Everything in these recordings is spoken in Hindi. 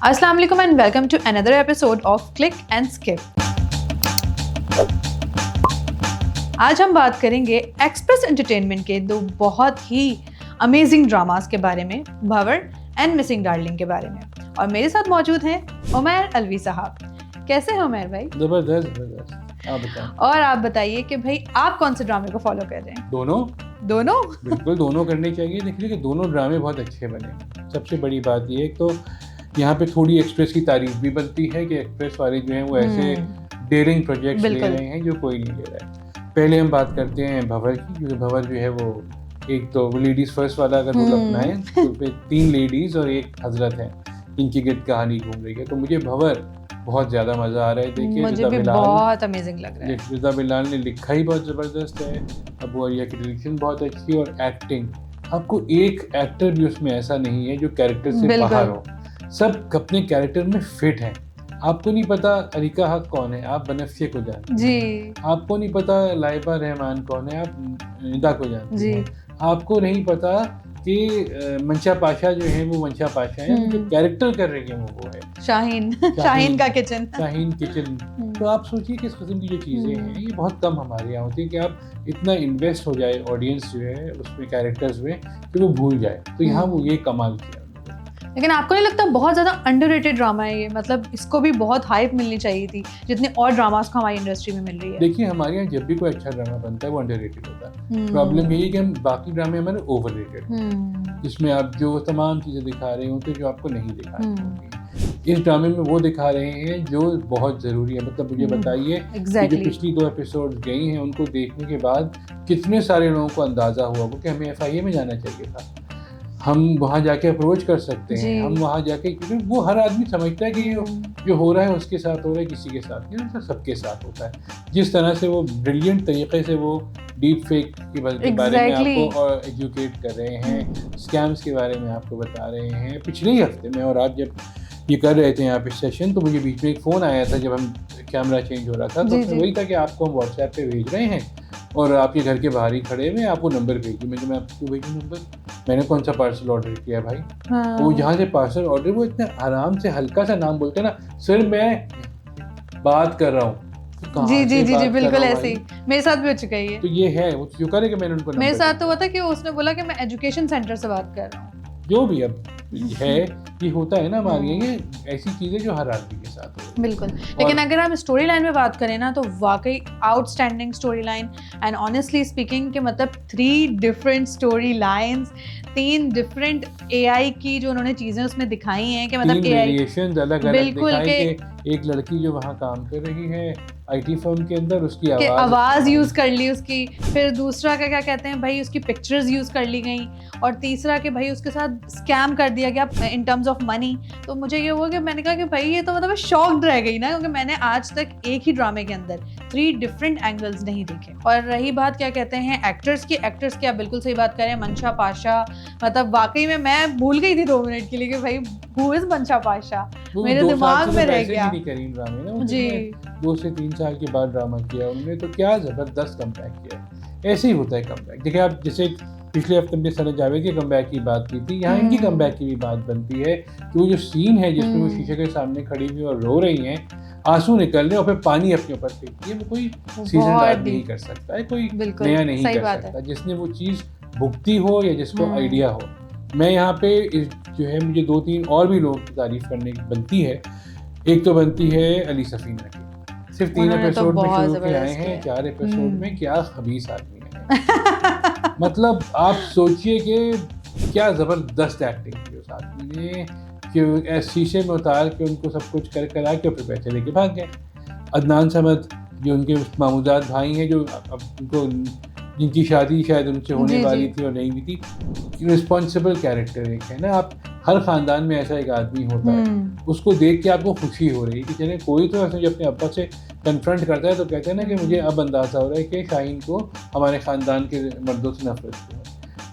अस्सलाम वालेकुम and welcome to another episode of Click and Skip. आज हम बात करेंगे एक्सप्रेस एंटरटेनमेंट के दो बहुत ही अमेजिंग ड्रामास के बारे में, भंवर एंड मिसिंग डार्लिंग के बारे में। और मेरे साथ मौजूद हैं उमैर अलवी साहब। कैसे हैं उमैर भाई? जबरदस्त। आप बताएं। और आप बताइए कि भाई आप कौन से ड्रामे को फॉलो कर रहे हैं? दोनों बिल्कुल दोनों करने चाहिए। देखिए कि दोनों ड्रामे बहुत अच्छे बने। सबसे बड़ी बात ये है तो यहाँ पे थोड़ी एक्सप्रेस की तारीफ भी बनती है कि एक्सप्रेस वाले जो हैं वो ऐसे डेयरिंग प्रोजेक्ट्स ले रहे हैं जो कोई नहीं ले रहा है। पहले हम बात करते हैं भंवर की, क्योंकि भंवर जो है वो एक तो लेडीज़ फर्स्ट वाला अगर रोल अपनाएं तो पे 3 लेडीज़ और एक हजरत हैं, इनकी गिरद कहानी घूम रही है। तो मुझे भंवर बहुत ज़्यादा मज़ा आ रहा है। देखिए मुझे भी बहुत अमेजिंग लग रहा है। रिज़ा बिलाल ने लिखा ही बहुत ज़बरदस्त है, अबू अरिया की डायरेक्शन बहुत अच्छी है और एक्टिंग, आपको एक एक्टर भी उसमें ऐसा नहीं है जो कैरेक्टर से बाहर हो। सब अपने कैरेक्टर में फिट हैं। आपको नहीं पता अरिका हक कौन है, आप बनफ्शे को जानते हैं। आपको नहीं पता लाइबा रहमान कौन है, आप निदा को जानते हैं। आपको नहीं पता कि मंशा पाशा जो है वो मंशा पाशा है, जो कैरेक्टर कर रही है वो है शाहीन का किचन। शाहीन किचन। तो आप सोचिए किस किस्म की जो चीज़ें हैं ये बहुत कम हमारे यहाँ होती है कि आप इतना इन्वेस्ट हो जाए ऑडियंस जो है उसमें कैरेक्टर्स में कि वो भूल जाए। तो यहाँ वो ये कमाल किया। लेकिन आपको नहीं लगता बहुत ज़्यादा अंडररेटेड ड्रामा है ये? मतलब इसको भी बहुत हाइप मिलनी चाहिए थी जितने और ड्रामास को हमारी इंडस्ट्री में मिल रही है। देखिए हमारे यहाँ जब भी कोई अच्छा ड्रामा बनता है वो अंडररेटेड होता है। प्रॉब्लम यही है कि हम बाकी ड्रामे हमारे ओवररेटेड, जिसमें आप जो तमाम चीज़ें दिखा रहे होते जो आपको नहीं दिखानी होती। इस ड्रामे में वो दिखा रहे हैं जो बहुत ज़रूरी है। मतलब मुझे बताइए जो पिछली 2 एपिसोड गई हैं उनको देखने के बाद कितने सारे लोगों को अंदाज़ा हुआ कि हमें FIA में जाना चाहिए था, हम वहाँ जाके अप्रोच कर सकते हैं, हम वहाँ जाके, क्योंकि वो हर आदमी समझता है कि ये जो हो रहा है उसके साथ हो रहा है, किसी के साथ नहीं, तो सबके साथ होता है। जिस तरह से वो ब्रिलियंट तरीके से वो डीप फेक के बारे में आपको एजुकेट कर रहे हैं, स्कैम्स के बारे में आपको बता रहे हैं पिछले ही हफ्ते में। और आप जब ये कर रहे थे यहाँ पे सेशन तो मुझे बीच में एक फ़ोन आया था जब हम कैमरा चेंज हो रहा था, तो वही था कि आपको हम व्हाट्सएप पे भेज रहे हैं और आपके घर के बाहर ही खड़े हुए आपको नंबर भेजिए। मैं आपको भेजूँ नंबर, मैंने कौन सा पार्सल ऑर्डर किया भाई? वो जहाँ से पार्सल ऑर्डर, वो इतने आराम से हल्का सा नाम बोलते हैं ना, सर मैं बात कर रहा हूँ। जी बिल्कुल ऐसे ही मेरे साथ भी हो चुका है ये। तो ये है वो शुक्र है कि मैंने उनको मेरे साथ तो हुआ था कि उसने बोला कि मैं एजुकेशन सेंटर से बात कर रहा हूँ। जो भी अब है ये होता है ना हमारे ये ऐसी चीज़ें जो हर आदमी के साथ हो। बिल्कुल। लेकिन अगर हम स्टोरी लाइन में बात करें ना तो वाकई outstanding story line and honestly speaking के मतलब 3 different story lines, 3 different AI की जो उन्होंने चीज़ें उसमें दिखाई हैं कि मतलब वेरिएशंस अलग-अलग दिखाई कि एक लड़की जो वहाँ काम कर रही है IT फर्म के अंदर, उसकी आवाज़ यूज़ कर ली उसकी, फिर दूसरा क्या कहते हैं भाई उसकी पिक्चर्स यूज़ कर ली गई, और तीसरा कि भाई उसके साथ स्कैम कर दिया गया इन टर्म्स ऑफ मनी। तो मुझे ये हुआ कि मैंने कहा कि भाई ये तो मतलब शॉक्ड रह गई ना, क्योंकि मैंने आज तक एक ही ड्रामे के अंदर 3 डिफरेंट एंगल्स नहीं देखे। और रही बात क्या कहते हैं एक्टर्स की आप बिल्कुल सही बात करें। मंशा पाशा, मतलब वाकई में मैं भूल गई थी 2 मिनट के लिए कि भाई हु इज मंशा पाशा, मेरे दिमाग में रह गया। जी 2 से 3 साल के बाद ड्रामा किया उन्होंने, तो क्या ज़बरदस्त कमबैक किया। ऐसे ही होता है कमबैक। देखिए आप जैसे पिछले हफ्ते में सना जावेद के कमबैक की बात की थी, यहाँ इनकी कमबैक की भी बात बनती है कि वो जो सीन है जिसमें वो शीशे के सामने खड़ी हुई और रो रही हैं, आंसू निकल रहे और फिर पानी अपने ऊपर फेंकती है, वो कोई सीजन आदमी नहीं कर सकता है, कोई नया नहीं कर सकता जिसने वो चीज़ भुगती हो या जिसको आइडिया हो। मैं यहाँ पे जो है मुझे 2-3 और भी लोगों की तारीफ करने की बनती है। एक तो बनती है अली सफीना की, सिर्फ 3 एपिसोड में शुरू के आए हैं, 4 एपिसोड में क्या खबीस आदमी है। मतलब आप सोचिए कि क्या ज़बरदस्त एक्टिंग की उस आदमी ने कि शीशे में उतार के उनको सब कुछ कर करा के फिर पैसे लेके भाग गए। अदनान समद जो उनके मामूजाद भाई हैं, जो अब उनको जिनकी शादी शायद उनसे होने वाली थी और नहीं भी थी, रिस्पॉन्सिबल कैरेक्टर एक है ना। आप हर ख़ानदान में ऐसा एक आदमी होता है, उसको देख के आपको खुशी हो रही है कि चले कोई तो ऐसे जब अपने अब्बा से कन्फ्रंट करता है तो कहते हैं ना कि मुझे अब अंदाज़ा हो रहा है कि शाहीन को हमारे ख़ानदान के मर्दों से नफरत है।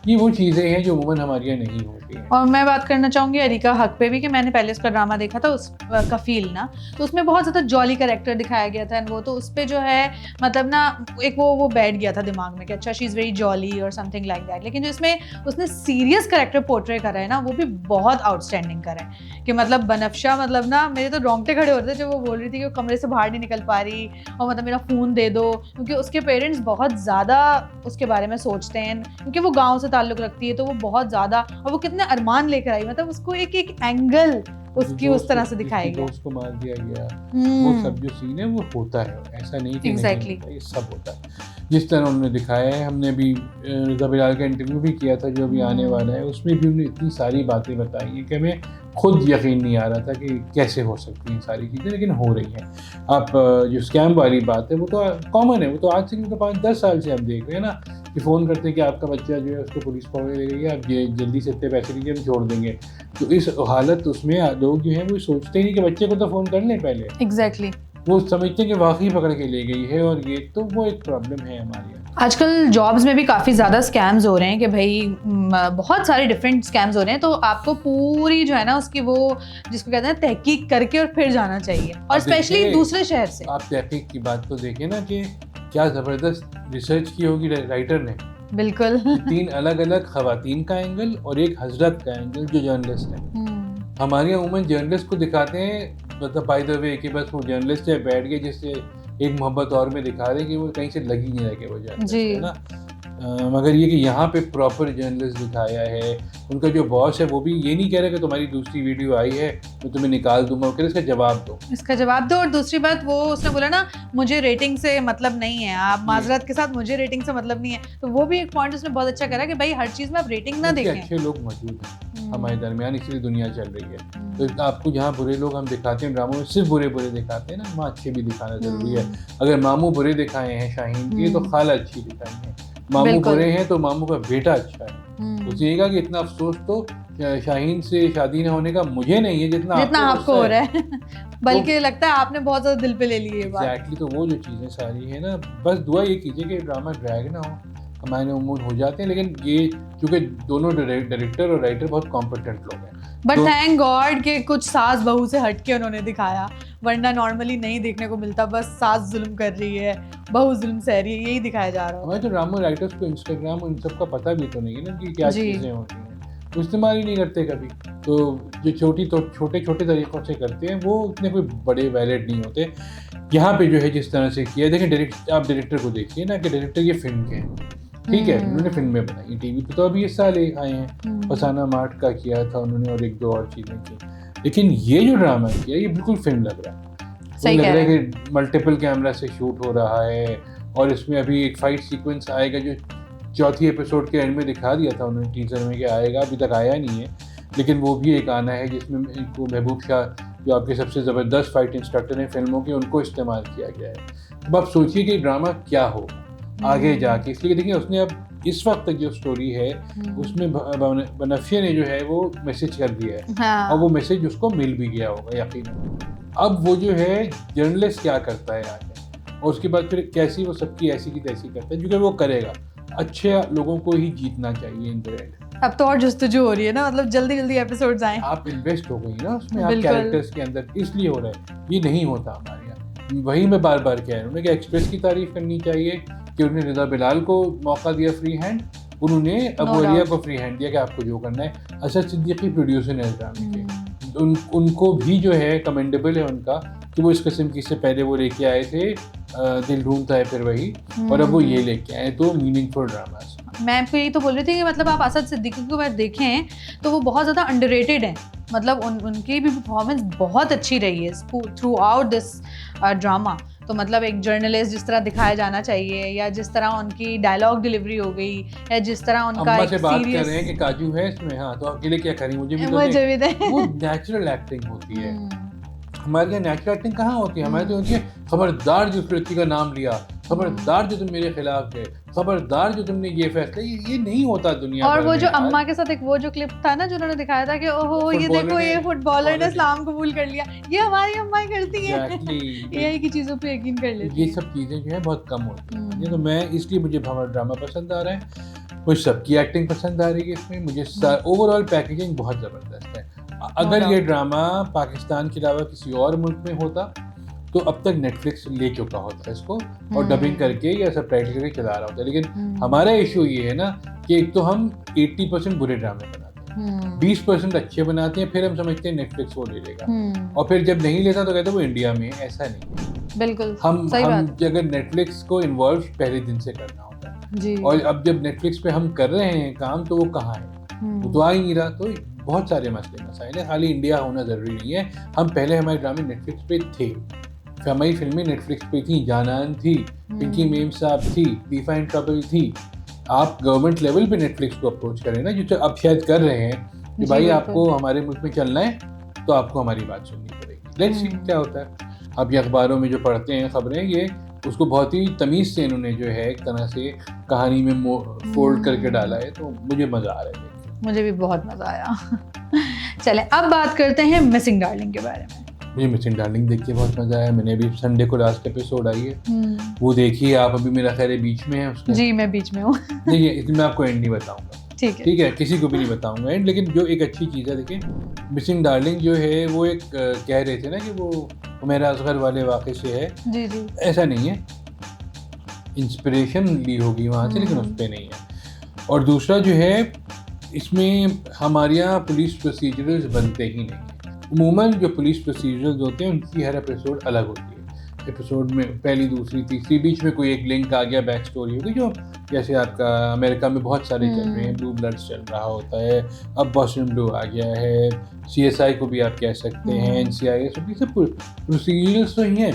ये वो चीज़ें हैं जो अमूमन हमारे यहाँ नहीं होती हैं। और मैं बात करना चाहूँगी अरिका हक पे भी, कि मैंने पहले उसका ड्रामा देखा था, उस कफील ना, तो उसमें बहुत ज़्यादा जॉली कैरेक्टर दिखाया गया था, वो तो उस पर जो है मतलब ना एक वो बैठ गया था दिमाग में कि अच्छा शी इज़ वेरी जॉली और समथिंग लाइक दैट। लेकिन जो इसमें उसने सीरियस कैरेक्टर पोर्ट्रे करा है ना, वो भी बहुत आउटस्टैंडिंग करा है कि मतलब बनफ्शा, मतलब ना मेरे तो रोंगटे खड़े हो रहे थे जब वो बोल रही थी कि वो कमरे से बाहर नहीं निकल पा रही और मतलब मेरा फ़ोन दे दो, क्योंकि उसके पेरेंट्स बहुत ज़्यादा उसके बारे में सोचते हैं, क्योंकि वो गांव से ताल्लुक़ रखती है, तो वो बहुत ज़्यादा, और वो कितने अरमान लेकर आई, मतलब उसको एक एक एंगल उसकी उस तरह से दिखाई गया। दोस्त को मार दिया गया, वो सब जो सीन है वो होता है, ऐसा नहीं कि नहीं होता, ये सब होता है। जिस तरह उन्होंने दिखाया है, हमने अभी रज़ा बिलाल का इंटरव्यू भी किया था जो अभी आने वाला है, उसमें भी उन्होंने इतनी सारी बातें बताई हैं कि हमें खुद यकीन नहीं आ रहा था कि कैसे हो सकती हैं सारी चीज़ें, लेकिन हो रही हैं। आप जो स्कैम वाली बात है वो तो कॉमन है, वो तो आज से नहीं, तो 5-10 साल से हम देख रहे हैं ना कि फ़ोन करते हैं कि आपका बच्चा जो है उसको पुलिस पकड़ ले गई है, आप ये जल्दी से इतने पैसे लीजिए, हम छोड़ देंगे। तो इस हालत उसमें लोग जो हैं वो सोचते ही नहीं कि बच्चे को तो फ़ोन कर लें पहले। एग्जैक्टली वो समझते हैं कि वाकई पकड़ के ले गई है, और ये तो वो एक प्रॉब्लम है हमारे यहाँ। आजकल जॉब्स में भी काफ़ी ज़्यादा स्कैम्स हो रहे हैं कि भाई बहुत सारे डिफरेंट स्कैम्स हो रहे हैं, तो आपको पूरी जो है ना उसकी वो जिसको कहते हैं तहकीक करके और फिर जाना चाहिए, और स्पेशली दूसरे शहर से। आप तहकीक की बात तो देखिए ना कि क्या ज़बरदस्त रिसर्च की होगी राइटर ने। बिल्कुल 3 अलग-अलग ख़वातीन का एंगल और एक हजरत का एंगल जो जर्नलिस्ट है। हमारे यहाँ उमन जर्नलिस्ट को दिखाते हैं, मतलब बाय द वे कि बस वो जर्नलिस्ट है, बैठ गए, जिससे एक मोहब्बत और में दिखा रहे कि वो कहीं से लगी नहीं रहे वो जर्नलिस्ट है ना। मगर ये कि यहाँ पे प्रॉपर जर्नलिस्ट दिखाया है, उनका जो बॉस है वो भी ये नहीं कह रहा कि तुम्हारी दूसरी वीडियो आई है मैं तुम्हें निकाल दूंगा, वो कह रहे इसका जवाब दो। और दूसरी बात वो उसने बोला ना मुझे रेटिंग से मतलब नहीं है, आप माजरत के साथ मुझे रेटिंग से मतलब नहीं है, तो वो भी एक पॉइंट उसने बहुत अच्छा करा कि भाई हर चीज़ में आप रेटिंग ना देखें। अच्छे लोग मौजूद हैं हमारे दरमियान, इसलिए दुनिया चल रही है। तो आपको जहाँ बुरे लोग हम दिखाते हैं ड्रामों में, सिर्फ बुरे दिखाते हैं ना, वहाँ अच्छे भी दिखाना जरूरी है। अगर मामू बुरे दिखाए हैं शाहीन के, तो खाला अच्छी दिखाई है। मामू बुरे हैं तो मामू का बेटा अच्छा है। तो यही कहा कि इतना अफसोस तो शाहीन से शादी न होने का मुझे नहीं है जितना आपको हो रहा है बल्कि लगता है आपने बहुत ज़्यादा दिल पे ले ली है बात। एग्जैक्टली, तो वो जो चीज़ें सारी है ना, बस दुआ ये कीजिए कि ड्रामा ड्रैग ना हो, हमारे उम्मीद हो जाते हैं। लेकिन ये चूँकि दोनों डायरेक्टर और राइटर बहुत कॉम्पिटेंट लोग हैं, बट थैंक गॉड कि कुछ सास बहू से हटके उन्होंने दिखाया, वरना नॉर्मली नहीं देखने को मिलता, बस सास जुल्म कर रही है, बहू जुल्म सह रही है, यही दिखाया जा रहा है। हमारे तो ड्रामा राइटर्स को इंस्टाग्राम इन सब का पता भी तो नहीं है ना कि क्या चीज़ें होती हैं, तो इस्तेमाल ही नहीं करते कभी। तो जो छोटे तरीक़ों से करते हैं वो उतने कोई बड़े वैलिड नहीं होते। यहाँ पे जो है जिस तरह से किया, देखें आप डायरेक्टर को देखिए ना कि डायरेक्टर ये फिल्म के हैं, ठीक है, उन्होंने फिल्में बनाई, टीवी पे तो अभी इस साल आए हैं, फसाना मार्ट का किया था उन्होंने और 1-2 और चीज़ें की, लेकिन ये जो ड्रामा किया ये बिल्कुल फिल्म लग रहा है। सही लग रहा है कि मल्टीपल कैमरा से शूट हो रहा है, और इसमें अभी एक फाइट सीक्वेंस आएगा जो चौथी एपिसोड के एंड में दिखा दिया था उन्होंने टीजर में कि आएगा, अभी तक आया नहीं है, लेकिन वो भी एक आना है जिसमें इनको महबूब शाह जो आपके सबसे ज़बरदस्त फाइट इंस्ट्रक्टर हैं फिल्मों के, उनको इस्तेमाल किया गया है। अब आप सोचिए कि ड्रामा क्या हो आगे जाके, इसलिए देखिए उसने अब इस वक्त तक जो स्टोरी है उसमें बनफ्शा ने जो है वो मैसेज कर दिया है, हाँ। और वो मैसेज उसको मिल भी गया होगा यकीनन। अब वो जो है जर्नलिस्ट क्या करता है आगे, और उसके बाद फिर कैसी वो सबकी ऐसी की तैसी करता है, क्योंकि वो करेगा, अच्छे लोगों को ही जीतना चाहिए इन द एंड। अब तो और जस्तजू हो रही है ना, मतलब जल्दी जल्दी एपिसोड्स आए, आप इन्वेस्ट हो गई ना उसमें, आप कैरेक्टर्स के अंदर, इसलिए हो रहा है। ये नहीं होता हमारे यहाँ, वही मैं बार बार कह रहा हूँ कि एक्सप्रेस की तारीफ करनी चाहिए कि उन्होंने रज़ा बिलाल को मौका दिया फ्री हैंड, उन्होंने अबू अलिया को फ्री हैंड दिया कि आपको जो करना है। असद सिद्दीकी प्रोड्यूसर है ड्रामे के, उनको भी जो है कमेंडेबल है उनका कि वो इस किस्म की, से पहले वो लेके आए थे दिल ढूंढता है फिर वही, और अब वो ये लेके आए, तो मीनिंगफुल ड्रामास। मैं आपको यही तो बोल रही थी कि मतलब आप असद सिद्दीकी को अगर देखें तो वो बहुत ज़्यादा अंडररेटेड हैं, मतलब उनकी भी परफॉर्मेंस बहुत अच्छी रही है थ्रू आउट दिस ड्रामा। तो मतलब एक जर्नलिस्ट जिस तरह दिखाया जाना चाहिए, या जिस तरह उनकी डायलॉग डिलीवरी हो गई, या जिस तरह उनका एक से बात कर रहे हैं कि काजू है इसमें, हाँ तो अकेले क्या करें, मुझे भी तो वो नेचुरल एक्टिंग होती है। हमारे यहाँ नेचुरल एक्टिंग कहाँ होती है, हमारे तो होती है खबरदार जो लड़की का नाम लिया, खबरदार जो तुम मेरे खिलाफ गए, खबरदार जो तुमने ये फैसला, ये नहीं होता दुनिया। और वो जो अम्मा के साथ एक वो जो क्लिप था ना जो उन्होंने दिखाया था कि ओहो ये देखो ये फुटबॉलर ने इस्लाम कबूल कर लिया, ये हमारी अम्मा करती है, यही की चीजों पे यकीन कर लेती है। ये सब चीजें जो है बहुत कम होती हैं, तो मैं इसलिए मुझे ड्रामा पसंद आ रहा है। मुझे सबकी एक्टिंग पसंद आ रही है इसमें, मुझे ओवरऑल पैकेजिंग बहुत ज़बरदस्त है। अगर ये ड्रामा पाकिस्तान के अलावा किसी और मुल्क में होता तो अब तक नेटफ्लिक्स ले चुका होता इसको और डबिंग करके या सबटाइटल करके चला रहा होता। लेकिन हमारा इशू ये है ना कि एक तो हम 80% बुरे ड्रामे बनाते हैं, 20% अच्छे बनाते हैं, फिर हम समझते हैं नेटफ्लिक्स वो ले लेगा, और फिर जब नहीं लेता तो कहते हैं वो इंडिया में है। ऐसा नहीं है, बिल्कुल हम अगर नेटफ्लिक्स को इन्वॉल्व पहले दिन से करना होता है जी। और अब जब नेटफ्लिक्स पे हम कर रहे हैं काम तो वो कहाँ है, वो तो आ ही नहीं रहा। तो बहुत सारे मसले मसाइल हैं, खाली इंडिया होना ज़रूरी नहीं है। हम पहले हमारे ड्रामे नेटफ्लिक्स पे थे, हमारी फिल्में नेटफ्लिक्स पे थी, जानान थी, पिंकी मेम साहब थी, बीफा एंड ट्रबल थी। आप गवर्नमेंट लेवल पे नेटफ्लिक्स को अप्रोच करें ना, जो अब शायद कर रहे हैं कि भाई आपको हमारे मुल्क में चलना है तो आपको हमारी बात सुननी पड़ेगी। लेट्स सी क्या होता है। अब ये अखबारों में जो पढ़ते हैं खबरें, ये उसको बहुत ही तमीज़ से इन्होंने जो है एक तरह से कहानी में फोल्ड करके डाला है, तो मुझे मज़ा आ रहा है। मुझे भी बहुत मज़ा आया। चले अब बात करते हैं मिसिंग डार्लिंग के बारे में। मुझे मिसिंग डार्लिंग देख के बहुत मज़ा आया। मैंने अभी संडे को लास्ट एपिसोड आई है, वो देखिए आप। अभी मेरा खैर बीच में है उसके। जी मैं बीच में हूँ। देखिए इसमें मैं आपको एंड नहीं बताऊंगा, ठीक है, किसी को भी नहीं बताऊंगा एंड। लेकिन जो एक अच्छी चीज़ है, देखिए मिसिंग डार्लिंग जो है वो एक कह रहे थे ना कि वो मेरा असगर वाले वाक़े से है। जी जी, ऐसा नहीं है, इंस्पिरेशन ली होगी वहाँ से, लेकिन उस पर नहीं है। और दूसरा जो है, इसमें हमारे यहाँ पुलिस प्रोसीजरल्स बनते ही नहीं है। उमूमन जो पुलिस प्रोसीजरल्स होते हैं उनकी हर एपिसोड अलग होती है। एपिसोड में पहली, दूसरी, तीसरी, बीच में कोई एक लिंक आ गया, बैक स्टोरी होगी, जो जैसे आपका अमेरिका में बहुत सारे चल रहे हैं, ब्लू ब्लड्स चल रहा होता है, अब बॉस्टन ब्लू आ गया है, CSI को भी आप कह सकते हैं, NCIS, ये सब प्रोसीजरल्स तो ही हैं।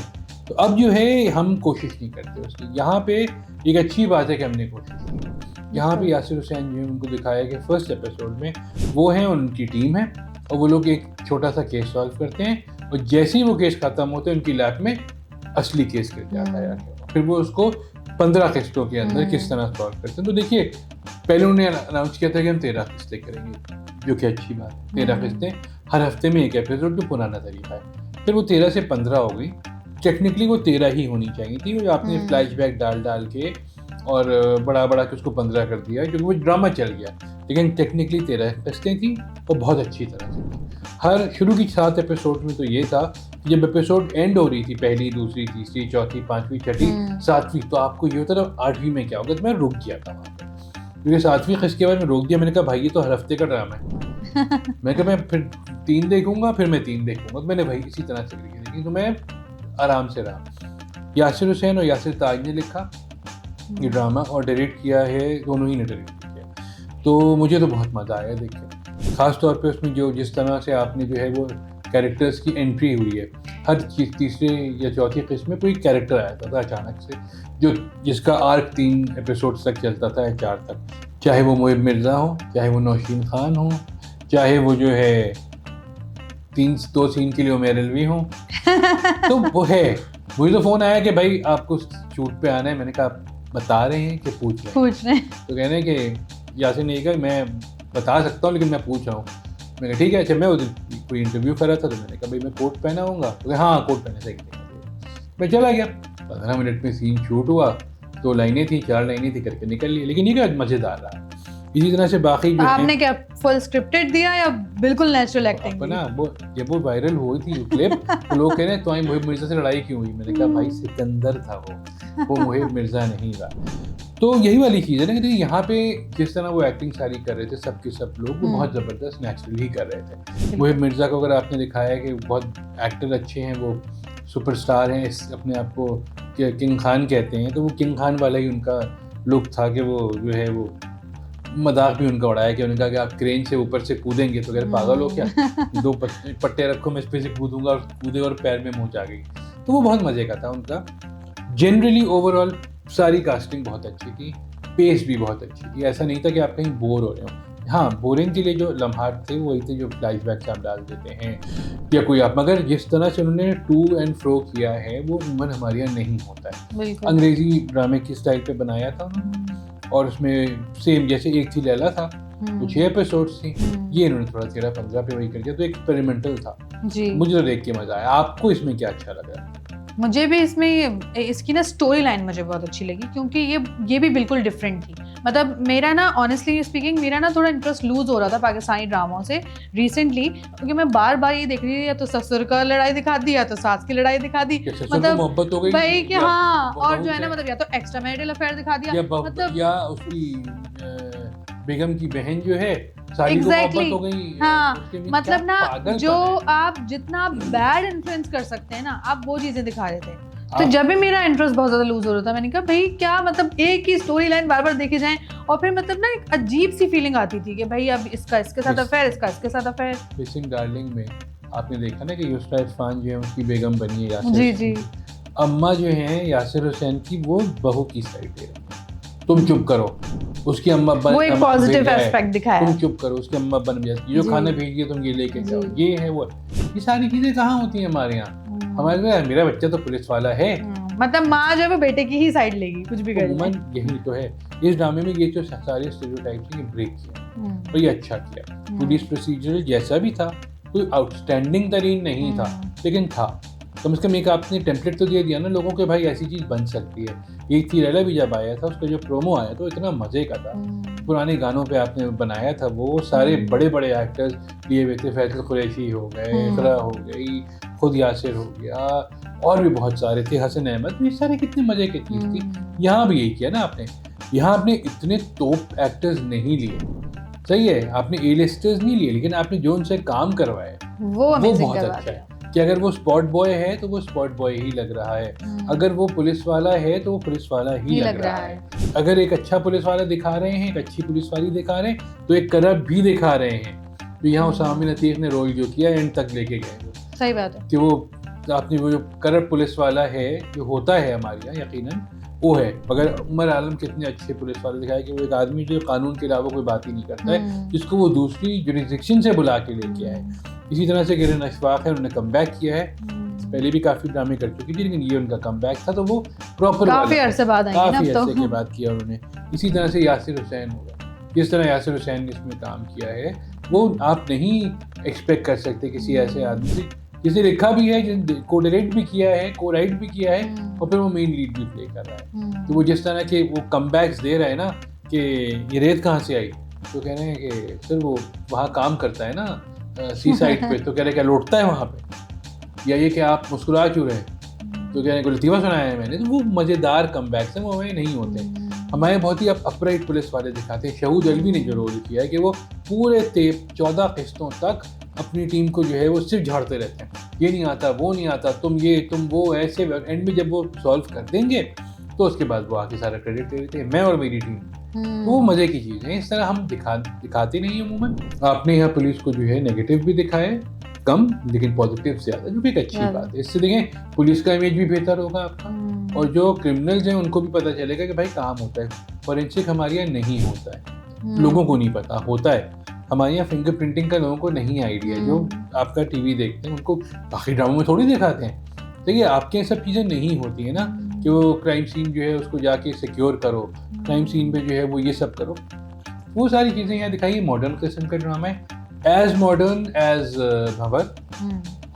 तो अब जो है हम कोशिश नहीं करते उसकी। यहाँ पे एक अच्छी बात है कि हमने कोशिश की। यहाँ पे यासिर हुसैन जी उनको दिखाया कि फर्स्ट एपिसोड में वो हैं, उनकी टीम है और वो लोग एक छोटा सा केस सॉल्व करते हैं और जैसे ही वो केस खत्म होते हैं उनकी लैब में असली केस गिर जाता है। फिर वो उसको 15 किस्तों के अंदर किस तरह सॉल्व करते हैं। तो देखिए पहले उन्होंने अनाउंस किया था कि हम 13 किस्तें करेंगे, जो कि अच्छी बात है। 13 किस्तें, हर हफ्ते में एक एपिसोड, जो पुराना तरीका है। फिर वो 13 से 15 हो गई। टेक्निकली वो 13 ही होनी चाहिए थी, वो आपने फ्लैशबैक डाल के और बड़ा के उसको 15 कर दिया क्योंकि वो ड्रामा चल गया। लेकिन टेक्निकली 13 किस्तें थी और बहुत अच्छी तरह से थी। हर शुरू की 7 एपिसोड में तो ये था कि जब एपिसोड एंड हो रही थी, पहली, दूसरी, तीसरी, चौथी, पांचवी, छठी, 7वीं, तो आपको ये होता था 8वीं में क्या होगा। तो मैं रुक गया था वहाँ पर, क्योंकि 7वीं किस्त के बाद मैं रोक दिया। मैंने कहा भाई ये तो हर हफ्ते का ड्रामा है। मैं कहा मैं फिर 3 देखूंगा, फिर मैं 3 देखूंगा। तो मैंने भाई इसी तरह से देखी, तो मैं आराम से रहा। यासिर हुसैन और यासिर ताज ने लिखा ये ड्रामा और डायरेक्ट किया है, दोनों ही ने डायरेक्ट किया। तो मुझे तो बहुत मज़ा आया देख के, ख़ास तौर पे उसमें जो जिस तरह से आपने जो है वो कैरेक्टर्स की एंट्री हुई है। हर चीज़ तीसरे या चौथी किस्म में कोई कैरेक्टर आया था अचानक से, जो जिसका आर्क 3 एपिसोड्स तक चलता था या 4 तक, चाहे वो मोहिब मिर्ज़ा हो, चाहे वो नौशीन खान हो, चाहे वो जो है 2 सीन के लिए उमर अलवी हो। तो वो है, मुझे तो फ़ोन आया कि भाई आपको शूट पे आना है। मैंने कहा बता रहे हैं कि पूछ रहे हैं। तो कहने कि यासिर ने कहा मैं बता सकता हूँ लेकिन मैं पूछ रहा हूँ। मैंने कहा ठीक है। अच्छा, मैं उस कोई इंटरव्यू कर रहा था तो मैंने कहा भाई मैं कोट पहना होऊंगा। तो हाँ कोट पहने से मैं चला गया। 15 मिनट में सीन शूट हुआ, 2 लाइनें थी, 4 लाइनें थी, करके निकल ली। लेकिन ये क्या मज़ेदार रहा। इसी तरह से बाकी जो आपने क्या फुल स्क्रिप्टेड दिया या बिल्कुल नेचुरल एक्टिंग? ना वो जब वो वायरल हुई थी क्लिप तो लोग कह रहे हैं तो मोहिब मिर्ज़ा से लड़ाई क्यों हुई। मैंने कहा भाई सिकंदर था वो मोहिब मिर्ज़ा नहीं रहा। तो यही वाली चीज़ है ना कि यहाँ पे जिस तरह वो एक्टिंग सारी कर रहे थे सब के सब लोग, वो बहुत ज़बरदस्त नेचुरली कर रहे थे। मोहिब मिर्ज़ा को अगर आपने दिखाया कि बहुत एक्टर अच्छे हैं, वो सुपरस्टार हैं, अपने आप को किंग खान कहते हैं, तो वो किंग खान वाला ही उनका लुक था कि वो जो है वो मजाक भी उनका उड़ाया कि उन्होंने कहा कि आप क्रेन से ऊपर से कूदेंगे तो कह पागल हो क्या, 2 पट्टे रखो मैं इस पे से कूदूंगा, और कूदे और पैर में मोच आ गई। तो वो बहुत मज़े का था उनका। जनरली ओवरऑल सारी कास्टिंग बहुत अच्छी थी, पेस भी बहुत अच्छी थी। ऐसा नहीं था कि आप कहीं बोर हो रहे हो। हाँ, बोरिंग के लिए जो लम्हात थे वही थे जो फ्लैशबैक से आप डाल देते हैं या कोई आप, मगर जिस तरह से उन्होंने टू एंड फ्रो किया है वो उम्र हमारे यहाँ नहीं होता है। अंग्रेजी ड्रामे की स्टाइल पे बनाया था उन्होंने, और उसमें सेम जैसे एक थी लैला था, कुछ 6 एपिसोड्स थी, ये इन्होंने थोड़ा 13-15 पे वही कर दिया। तो एक्सपेरिमेंटल था जी। मुझे तो देख के मजा आया। आपको इसमें क्या अच्छा लगा? मुझे भी इसमें इसकी ना स्टोरी लाइन मुझे बहुत अच्छी लगी, क्योंकि ये भी बिल्कुल डिफरेंट थी। मतलब मेरा ना ऑनेस्टली स्पीकिंग मेरा ना थोड़ा इंटरेस्ट लूज हो रहा था पाकिस्तानी ड्रामों से रिसेंटली, क्योंकि मैं बार बार ये देख रही थी या तो ससुर का लड़ाई दिखा दी या तो सास की लड़ाई दिखा दी, मतलब मोहब्बत हो गई भाई कि हाँ, और जो है ना मतलब या तो एक्स्ट्रा मैरिटल अफेयर दिखा दिया, मतलब या उसकी बेगम की बहन जो है साली को मोहब्बत हो गई। हाँ, मतलब ना जो आप जितना बैड इन्फ्लुएंस कर सकते हैं ना, आप वो चीजें दिखा रहे थे। तो जब भी मेरा इंटरेस्ट बहुत ज्यादा लूज हो रहा था, मैंने कहा भाई क्या मतलब एक ही स्टोरी लाइन बार बार देखे जाएं, और फिर मतलब ना एक अजीब सी फीलिंग आती थी कि भाई अब इसका इसके साथ अफेयर, इसका इसके साथ अफेयर। मिसिंग डार्लिंग में आपने देखा ना कि युसरा इरफान जो है उसकी बेगम बनी है यासिर। जी जी। अम्मा जो है यासिर हुसैन की वो बहू की साइड है, तुम चुप करो, उसकी अम्मा वो एक पॉजिटिव एस्पेक्ट दिखाया, तुम चुप करो, उसकी अम्मा बन जाती है, जो खाना भेज दिया तुम ये लेके जाओ, ये है वो। ये सारी चीजें कहाँ होती हैं हमारे यहाँ? हमारे यहाँ मेरा बच्चा तो पुलिस वाला है, मतलब माँ जो है वो बेटे की ही साइड लेगी कुछ भी करे। यही तो है इस ड्रामे में, ये जो सारे स्टीरियोटाइप्स हैं ब्रेक किया और ये अच्छा किया। पुलिस प्रोसीजर जैसा भी था, कोई आउटस्टैंडिंग तरीन नहीं था, लेकिन था कम से कम एक आपने टेम्पलेट तो दे दिया ना लोगों के, भाई ऐसी चीज बन सकती है। एक थ्रिलर भी जब आया था उसका जो प्रोमो आया तो इतना मजे का था, पुराने गानों पे आपने बनाया था, वो सारे बड़े बड़े एक्टर्स लिए हुए थे, फैसल कुरैशी हो गए, इकरा हो गई, खुद यासिर हो गया, और भी बहुत सारे थे, हसन अहमद, ये सारे कितने मजे की चीज थी। यहाँ भी यही किया ना आपने, यहाँ आपने इतने टॉप एक्टर्स नहीं लिए, सही है, आपने ए लिस्टर्स नहीं लिए, लेकिन आपने जो उनसे काम करवाए वो बहुत अच्छा है कि अगर वो स्पॉट बॉय है तो वो स्पॉट बॉय ही लग रहा है, अगर वो पुलिस वाला है तो वो पुलिस वाला ही लग रहा है। अगर एक अच्छा पुलिस वाला दिखा रहे हैं, एक अच्छी पुलिस वाली दिखा रहे हैं, तो एक करप्ट भी दिखा रहे हैं। तो यहाँ उसामा बिन लतीफ ने रोल जो किया एंड तक लेके गए, सही बात है कि वो आपने वो जो करप्ट पुलिस वाला है जो होता है हमारे यहाँ यकीनन वो है, मगर उमर आलम कितने अच्छे पुलिस वाले दिखाए कि वो एक आदमी जो कानून के अलावा कोई बात ही नहीं करता है, जिसको वो दूसरी जुरिस्डिक्शन से बुला के लेके आए। इसी तरह से किरण अशफाक है, उन्होंने कम बैक किया है, पहले भी काफी ड्रामे कर चुकी थी लेकिन ये उनका कम बैक था, तो वो प्रॉपर काफी अरसे बाद आई काफी अरसे के बाद किया उन्होंने। इसी तरह से यासिर हुसैन होगा, जिस तरह यासिर हुसैन ने इसमें काम किया है वो आप नहीं एक्सपेक्ट कर सकते किसी ऐसे आदमी से, जिसे लिखा भी है, को डायरेक्ट भी किया है, को राइट भी किया है, और फिर वो मेन लीड भी प्ले कर रहा है। तो वो जिस तरह के वो कमबैक्स दे रहा है ना कि ये रेत कहाँ से आई, तो कह रहे हैं कि सर वो वहाँ काम करता है ना सी साइड पे, तो कह रहे क्या लौटता है वहाँ पे, या ये कि आप मुस्कुरा क्यों रहे, तो कह रहे को लतीफ़ा सुनाया है मैंने। तो वो मज़ेदार कमबैक्स हैं, वो हमें नहीं होते। हमारे बहुत ही अपराइट पुलिस वाले दिखाते हैं। शहूद अल्वी ने जो रोल किया है कि वो पूरे 14 किस्तों तक अपनी टीम को जो है वो सिर्फ झाड़ते रहते हैं, ये नहीं आता, वो नहीं आता, तुम ये तुम वो, ऐसे एंड में जब वो सॉल्व कर देंगे तो उसके बाद वो आके सारा क्रेडिट दे देते हैं, मैं और मेरी टीम। तो वो मजे की चीज़ है, इस तरह हम दिखाते नहीं अमूमन। आपने यहाँ पुलिस को जो है नेगेटिव भी दिखाए कम, लेकिन पॉजिटिव ज़्यादा, जो भी एक अच्छी बात है। इससे देखें पुलिस का इमेज भी बेहतर होगा आपका, और जो क्रिमिनल्स हैं उनको भी पता चलेगा कि भाई काम होता है। फॉरेंसिक हमारे यहाँ नहीं होता है, लोगों को नहीं पता होता है। हमारे यहाँ फिंगरप्रिंटिंग का लोगों को नहीं आइडिया, जो आपका टीवी देखते हैं उनको बाकी ड्रामों में थोड़ी दिखाते हैं। देखिए आपके ये सब चीज़ें नहीं होती है ना कि वो क्राइम सीन जो है उसको जाके सिक्योर करो, क्राइम सीन पे जो है वो ये सब करो, वो सारी चीज़ें यहाँ दिखाई। मॉडर्न किस्म का ड्रामा है, एज मॉडर्न एज भंवर,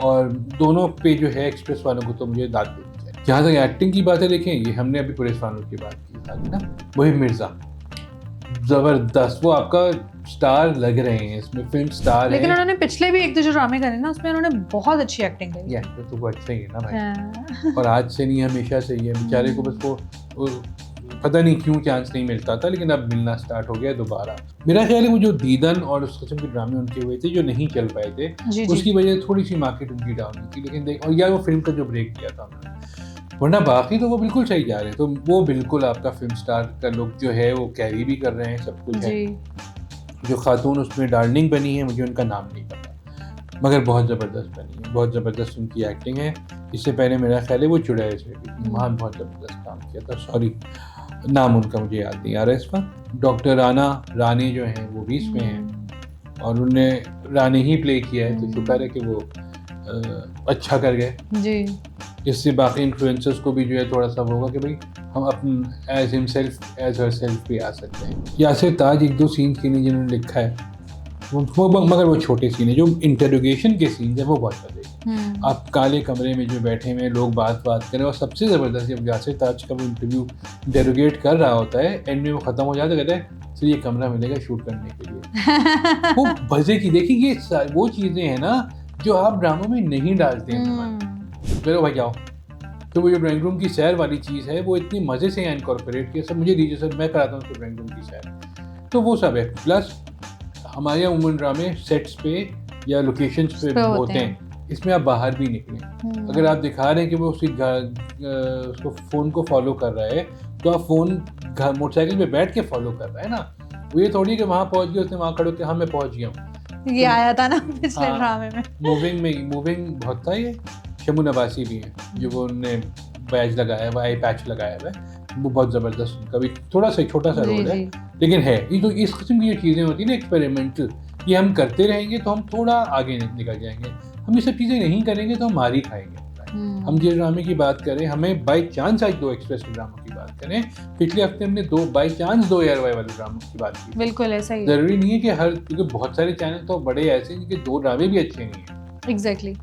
और दोनों पे जो है एक्सप्रेस वालों को तो मुझे दाद देनी चाहिए। जहाँ तक एक्टिंग की बातें देखें, ये हमने अभी पुलिस वालों की बात की था ना, वही मिर्ज़ा जबरदस्त, वो आपका स्टार लग रहे हैं इसमें, फिल्म स्टार। लेकिन उन्होंने पिछले भी एक दो जो ड्रामे करे ना उसमें उन्होंने बहुत अच्छी एक्टिंग करी है, तो वो अच्छा ही है ना भाई। और आज से नहीं हमेशा से ही है, बेचारे को बस वो पता नहीं क्यों चांस नहीं मिलता था, लेकिन अब मिलना स्टार्ट हो गया दोबारा। मेरा ख्याल है वो जो दीदन और उस किस्म के ड्रामे उनके हुए थे जो नहीं चल पाए थे, उसकी वजह थोड़ी सी मार्केट उनकी डाउन हुई थी, लेकिन देख, और या वो फिल्म का जो ब्रेक किया था उन्होंने, वरना बाकी तो वो बिल्कुल सही जा रहे हैं। तो वो बिल्कुल आपका फिल्म स्टार का लुक जो है वो कैरी भी कर रहे हैं, सब कुछ है। जो खातून उसमें डार्लिंग बनी है, मुझे उनका नाम नहीं पता, मगर बहुत ज़बरदस्त बनी है, बहुत ज़बरदस्त उनकी एक्टिंग है। इससे पहले मेरा ख्याल है वो चुड़ैल से वहाँ बहुत ज़बरदस्त काम किया था, सॉरी नाम उनका मुझे याद नहीं आ रहा है इस पर। डॉक्टर रानी जो हैं वो भी इसमें हैं, और उन्होंने रानी ही प्ले किया है, तो शुक्र है कि वो अच्छा कर गए जी। इससे बाकी इन्फ्लुएंसर्स को भी जो है थोड़ा सा होगा कि भाई हम अपने as himself as herself भी आ सकते हैं। यासिर ताज एक दो सीन के लिए जिन्होंने लिखा है मगर वो छोटे सीन है, जो इंटरोगेशन के सीन है वो बहुत मजे हैं। आप काले कमरे में जो बैठे हुए लोग बात करें, और सबसे ज़बरदस्त जब यासिर ताज का वो इंटरोगेट कर रहा होता है, एंड में वो ख़त्म हो जाता है, कहता है सर ये कमरा मिलेगा शूट करने के लिए। वो मज़े की, देखिए ये वो चीज़ें हैं ना जो आप ड्रामों में नहीं डालते हैं। चलो भाई जाओ, तो वो जो ड्राइंग रूम की सैर वाली चीज़ है वो इतनी मज़े से इनकॉर्पोरेट किया, सर मुझे दीजिए सर, मैं कराता हूँ उसको ड्राइंग रूम की सैर। तो वो सब है। प्लस हमारे यहाँ उमूमन ड्रामे सेट्स पे या लोकेशंस पे होते हैं, इसमें आप बाहर भी निकलें। अगर आप दिखा रहे हैं कि वो उसको फ़ोन को फॉलो कर रहा है, तो आप फ़ोन मोटरसाइकिल पे बैठ के फॉलो कर रहा है ना। वो ये थोड़ी कि वहाँ पहुँच गया, उसने वहाँ खड़े होकर हाँ मैं पहुँच गया हूँ। ये आया था ना पिछले ड्रामे में, मूविंग बहुत था। ये शमू नवासी भी है जो वो उन्होंने बैच लगाया हुआ, आई पैच लगाया हुआ है, वो बहुत ज़बरदस्त, उनका भी थोड़ा सा छोटा सा रोल है लेकिन है। ये तो इस किस्म की जो चीज़ें होती हैं ना एक्सपेरिमेंटल, ये हम करते रहेंगे तो हम थोड़ा आगे निकल जाएंगे। हम ये सब चीज़ें नहीं करेंगे तो हम मार ही खाएंगे। हम जिस ड्रामे की बात करें, हमें बाई चांस आज 2 एक्सप्रेस के ड्रामों की बात करें, पिछले हफ्ते हमने 2 बाई चांस 2 ARY वाले ड्रामों की बात की। बिल्कुल ऐसा ही, ज़रूरी नहीं है कि क्योंकि बहुत सारे चैनल तो बड़े ऐसे हैं जिनके 2 ड्रामे भी अच्छे नहीं हैं। एग्जैक्टली।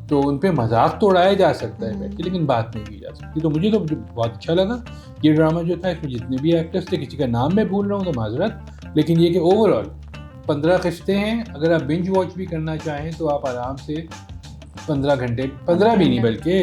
तो उन पे मजाक तो उड़ाया जा सकता है बैठ के, लेकिन बात नहीं की जा सकती। तो मुझे तो बहुत अच्छा लगा ये ड्रामा जो था। इसमें जितने भी एक्टर्स थे, किसी का नाम मैं भूल रहा हूँ तो माजरत, लेकिन ये कि ओवरऑल 15 किस्तें हैं। अगर आप बिंज वॉच भी करना चाहें तो आप आराम से 15 घंटे, 15 भी नहीं बल्कि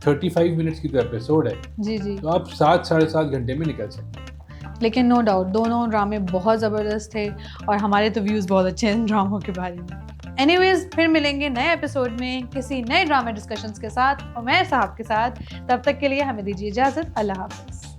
35 मिनट्स की तो एपिसोड है जी जी, तो आप 7-7.5 घंटे में निकल सकते हैं। लेकिन नो डाउट दोनों ड्रामे बहुत ज़बरदस्त थे और हमारे तो व्यूज़ बहुत अच्छे हैं इन ड्रामों के बारे में। एनीवेज, फिर मिलेंगे नए एपिसोड में किसी नए ड्रामा डिस्कशंस के साथ, उमैर साहब के साथ। तब तक के लिए हमें दीजिए इजाज़त। अल्लाह हाफ़िज़।